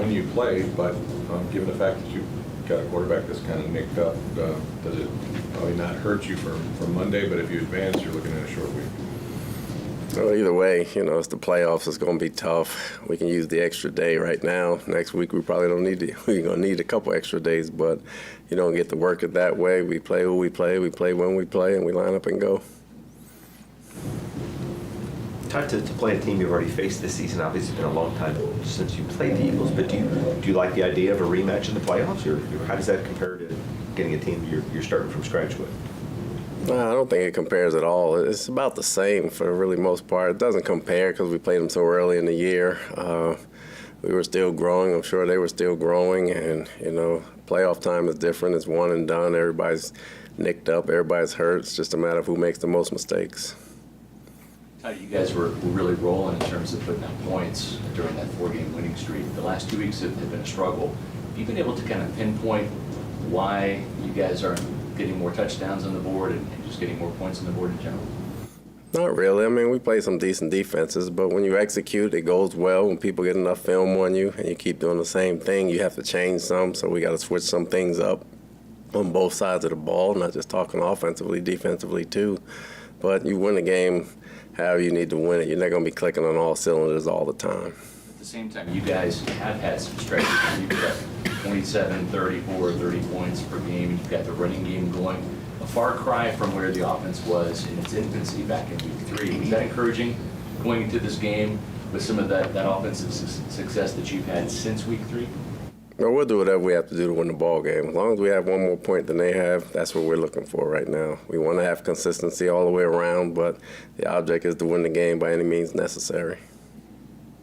when you play, but given the fact that you've got a quarterback that's kind of nicked up, does it probably not hurt you for Monday, but if you advance, you're looking at a short week? Well, either way, you know, it's the playoffs. It's going to be tough. We can use the extra day right now. Next week, we probably don't need to. We're going to need a couple extra days, but you don't get to work it that way. We play who we play when we play, and we line up and go. Todd, to play a team you've already faced this season, obviously it's been a long time since you played the Eagles, but do you like the idea of a rematch in the playoffs, or how does that compare to getting a team you're starting from scratch with? No, I don't think it compares at all. It's about the same for the really most part. It doesn't compare because we played them so early in the year. We were still growing. I'm sure they were still growing, and you know, playoff time is different. It's one and done. Everybody's nicked up. Everybody's hurt. It's just a matter of who makes the most mistakes. You guys were really rolling in terms of putting up points during that 4-game winning streak. The last 2 weeks have been a struggle. Have you been able to kind of pinpoint why you guys aren't getting more touchdowns on the board and just getting more points on the board in general? Not really. I mean, we play some decent defenses, but when you execute, it goes well. When people get enough film on you and you keep doing the same thing, you have to change some, so we got to switch some things up on both sides of the ball, not just talking offensively, defensively too. But you win the game however you need to win it. You're not going to be clicking on all cylinders all the time. At the same time, you guys have had some stretches where you've got 27, 34, 30 points per game. You've got the running game going. A far cry from where the offense was in its infancy back in week 3. Is that encouraging going into this game with some of that offensive success that you've had since week 3? Well, we'll do whatever we have to do to win the ball game. As long as we have one more point than they have, that's what we're looking for right now. We want to have consistency all the way around, but the object is to win the game by any means necessary.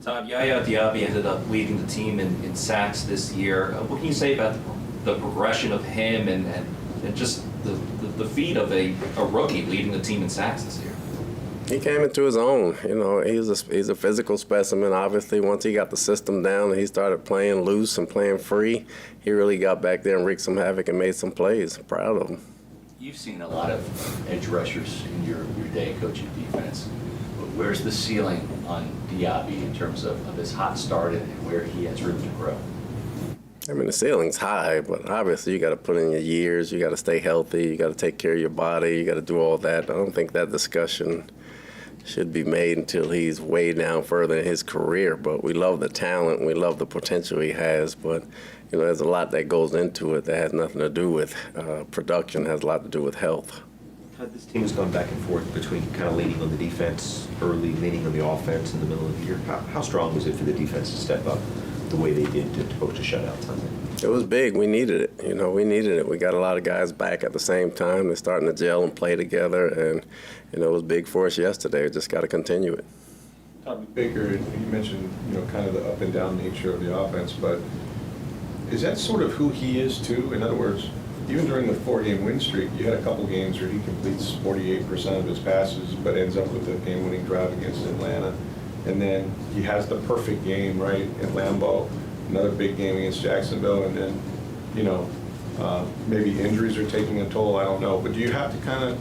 Todd, Yaya Diaby ended up leading the team in sacks this year. What can you say about the progression of him and just the feat of a rookie leading the team in sacks this year? He came into his own. You know, he's a physical specimen. Obviously, once he got the system down and he started playing loose and playing free, he really got back there and wreaked some havoc and made some plays. Proud of him. You've seen a lot of edge rushers in your day coaching defense. But where's the ceiling on Diaby in terms of his hot start and where he has room to grow? I mean, the ceiling's high, but obviously you got to put in your years. You got to stay healthy. You got to take care of your body. You got to do all that. I don't think that discussion should be made until he's way down further in his career. But we love the talent. We love the potential he has. But, you know, there's a lot that goes into it that has nothing to do with production. It has a lot to do with health. This team has gone back and forth between kind of leaning on the defense early, leaning on the offense in the middle of the year. How strong was it for the defense to step up the way they did to post a shutout Sunday? It was big. We needed it. You know, we needed it. We got a lot of guys back at the same time. They're starting to gel and play together, and, you know, it was big for us yesterday. We just got to continue it. Todd Baker, you mentioned, you know, kind of the up and down nature of the offense, but is that sort of who he is too? In other words, even during the 4-game win streak, you had a couple games where he completes 48% of his passes, but ends up with a game-winning drive against Atlanta. And then he has the perfect game, right, in Lambeau, another big game against Jacksonville, and then, you know, maybe injuries are taking a toll, I don't know. But do you have to kind of,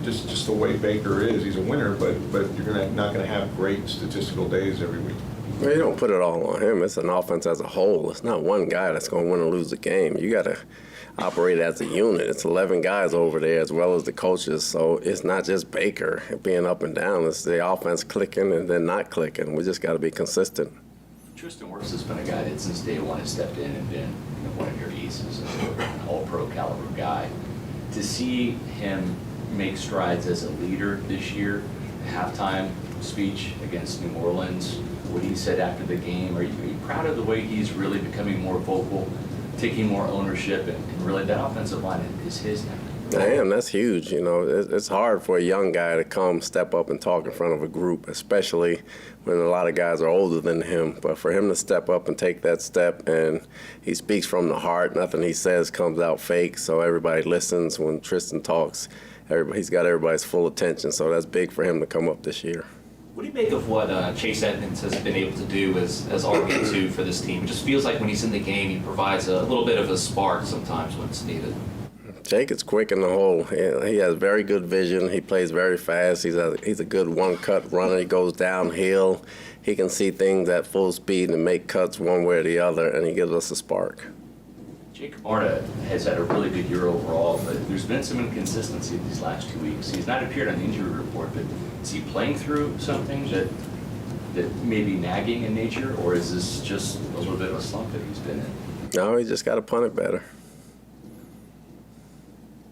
just the way Baker is, he's a winner, but you're not going to have great statistical days every week? Well, you don't put it all on him. It's an offense as a whole. It's not one guy that's going to win or lose the game. You got to operate as a unit. It's 11 guys over there as well as the coaches. So it's not just Baker being up and down. It's the offense clicking and then not clicking. We just got to be consistent. Tristan Wirfs has been a guy that since day one has stepped in and been, you know, one of your aces, an all-pro caliber guy. To see him make strides as a leader this year, halftime speech against New Orleans, what he said after the game, are you proud of the way he's really becoming more vocal, taking more ownership, and really that offensive line is his now? I am. That's huge. You know, it's hard for a young guy to come, step up, and talk in front of a group, especially when a lot of guys are older than him. But for him to step up and take that step, and he speaks from the heart. Nothing he says comes out fake, so everybody listens when Tristan talks. He's got everybody's full attention, so that's big for him to come up this year. What do you make of what Chase Edmonds has been able to do as RB2 for this team? It just feels like when he's in the game, he provides a little bit of a spark sometimes when it's needed. Jake is quick in the hole. He has very good vision. He plays very fast. He's a good one-cut runner. He goes downhill. He can see things at full speed and make cuts one way or the other, and he gives us a spark. Jake Camarda has had a really good year overall, but there's been some inconsistency these last 2 weeks. He's not appeared on the injury report, but is he playing through something that may be nagging in nature, or is this just a little bit of a slump that he's been in? No, he just got to punt it better.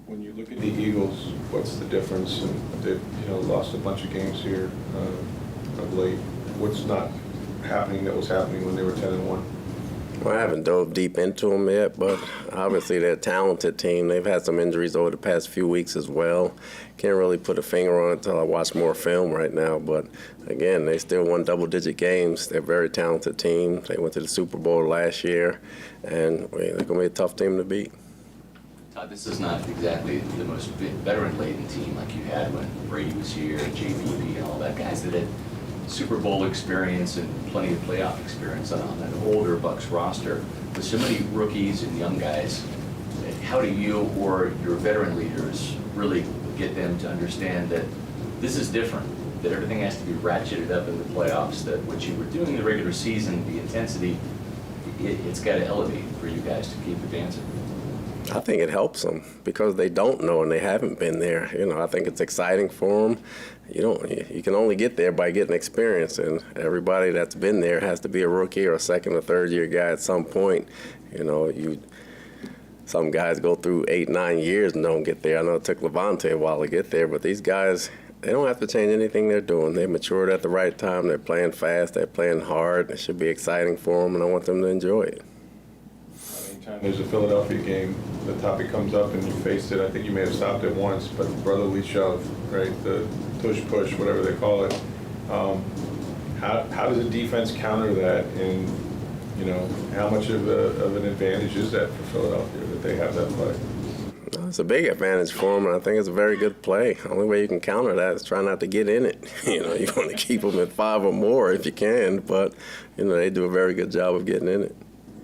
When you look at the Eagles, what's the difference? And they've lost a bunch of games here of late. What's not happening that was happening when they were 10-1? Well, I haven't dove deep into them yet, but obviously they're a talented team. They've had some injuries over the past few weeks as well. Can't really put a finger on it until I watch more film right now. But again, they still won double-digit games. They're a very talented team. They went to the Super Bowl last year, and they're going to be a tough team to beat. Todd, this is not exactly the most veteran-laden team like you had when Brady was here and JPP and all that, guys that had Super Bowl experience and plenty of playoff experience on an older Bucs roster. With so many rookies and young guys, how do you or your veteran leaders really get them to understand that this is different, that everything has to be ratcheted up in the playoffs, that what you were doing in the regular season, the intensity, it's got to elevate for you guys to keep advancing? I think it helps them because they don't know and they haven't been there. I think it's exciting for them. You can only get there by getting experience, and everybody that's been there has to be a rookie or a second or third year guy at some point. Some guys go through 8-9 years and don't get there. I know it took Levante a while to get there, but these guys, they don't have to change anything they're doing. They matured at the right time. They're playing fast. They're playing hard. It should be exciting for them, and I want them to enjoy it. Anytime there's a Philadelphia game, the topic comes up and you faced it. I think you may have stopped it once, but brotherly shove, right? The push, whatever they call it. How does the defense counter that? And how much of an advantage is that for Philadelphia that they have that play? It's a big advantage for them, and I think it's a very good play. The only way you can counter that is try not to get in it. You want to keep them at 5 or more if you can, but they do a very good job of getting in it.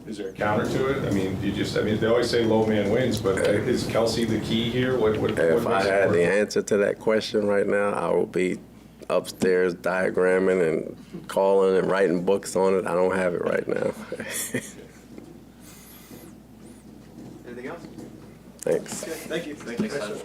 Is there a counter to it? They always say low man wins, but is Kelsey the key here? If I had the answer to that question right now, I would be upstairs diagramming and calling and writing books on it. I don't have it right now. Anything else? Thanks. Thank you. Thanks, Todd.